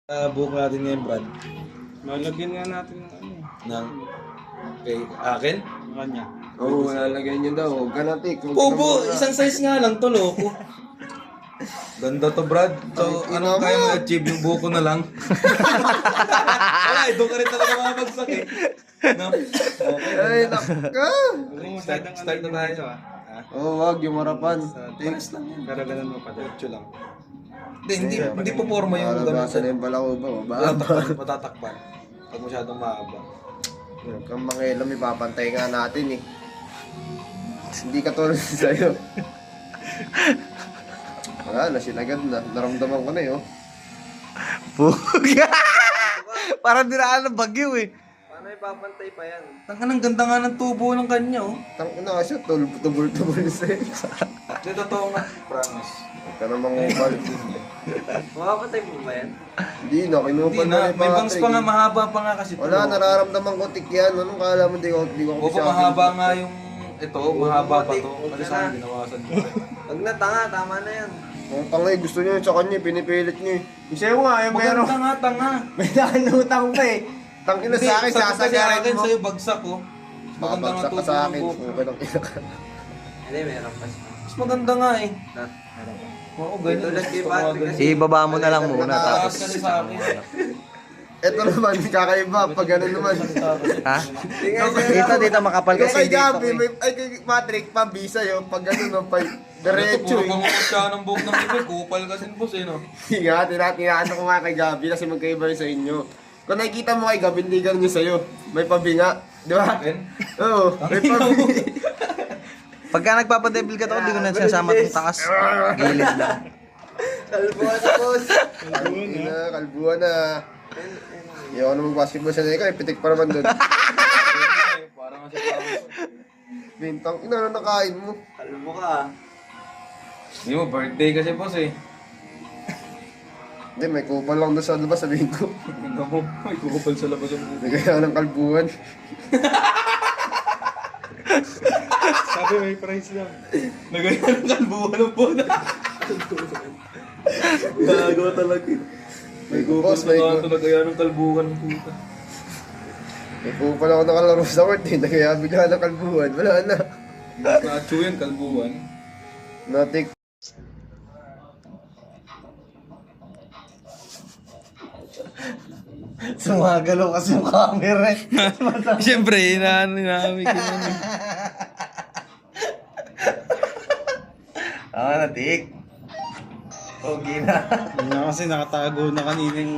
Buhok natin ngayon, Brad. Lalagyan nga natin ng ano. Ng kay akin? Ng kanya. Oo, lalagyan nyo daw. Huwag ka na, Tik. Huwag ka na Pobo, muna. isang size nga lang to, loko. Ganda to, Brad. So, Ay, anong ina kaya mo. mo achieve yung buhok ko na lang? Wala, doon ka rin talaga makabagsak eh. No? Okay. Ay, naka! Start na tayo. Oo, wag. Yung marapan. Tik. Pares lang yan. Pero ganun mo pa din. Diretso lang. Hindi po forma yung Malabasan na ganun. yung balako ba? Matatakpan. Pag masyadong mahaba. Huwag kang mangilam. Ipapantay nga natin eh. Hindi ka tulad sa'yo. Wala na, sinagad na. Naramdaman ko na eh, oh. Puga! Parang dinaan ng bagyo eh. Paano ipapantay pa yan? Tangan ang ganda nga ng tubo ng kanya, oh. Tangin na kasi, tubol-tubol sa'yo. Hindi, totoo nga. Promise. Huwag ka na mangupal. Makapatay mo ba yan? Hindi na, Hindi kinupal na, ni may bangs Patrick, pa nga, eh. mahaba pa nga kasi. Wala, nararamdaman ko tik yan. Anong kala mo, di ko Opo, mahaba nga yung ito, mahaba pa to. Kasi sa akin, ginawasan ko. Huwag na tanga, tama na yan. Ang tangay, gusto niyo yun sa kanya, pinipilit niyo eh. Yung sa'yo nga, yung meron. Maganda nga, tanga. May nakalutang pa eh. Tangina sa akin, Kasi sasagaran akin mo. sa'yo, bagsak ko. Maganda nga Babagsak ka tubo sa ng akin. buhok. Okay lang ina ka. Hindi, meron pa siya. Mas maganda nga eh. Na. Oo, ganyan. Tulad kay Gusto ko Patrick nga kasi. ganyan. Ibaba mo na lang muna Taas tapos kasi sa akin. Ito naman, kakaiba. Pag gano'n naman. ha? Tingnan Dito makapal Yung kasi kay Gabi, dito. ay kay Patrick, pambisa yun. Pag gano'n, no, pag Ito, diretso puro eh. pangukot siya ng buhok ng iba. Kupal kasi boss eh, no? Tinaano ko nga kay Gabi kasi magkaiba rin sa inyo. Kung nakikita mo kay Gabi, hindi ganun yung sa'yo. May pabinga. Di ba? Akin? Oo, may pabinga. Pagka nagpapadebil ka to, hindi ko na sinasama itong taas. Gilid lang. Kalbuhan na, boss. Kalbuhan na. Hindi ako na mag-basketball sa neka, pitik pa naman doon. Parang kasi parang... Bintang, ina na nakain mo. Kalbo ka. Hindi mo, birthday kasi boss eh. Hindi, may kupal lang doon sa labas, sabihin ko. Tingnan mo, may kukupal sa labas yung buhok. Nagaya ng kalbuhan. Sabi may price lang. Nagaya ng kalbuhan ng puta. Gagawa talaga. May kukupal Boss, sa may kanto, nagaya ng kalbuhan ng puta. May kupal ako nakalaro sa court eh. Nagaya bigla ng kalbuhan. Wala na. Nacho yan, kalbuhan. Natik. Sumagalaw kasi yung camera eh. Siyempre, inaamig ko yun. Tama na, Tik. Okay na. Yun nga kasi nakatago na kanina yung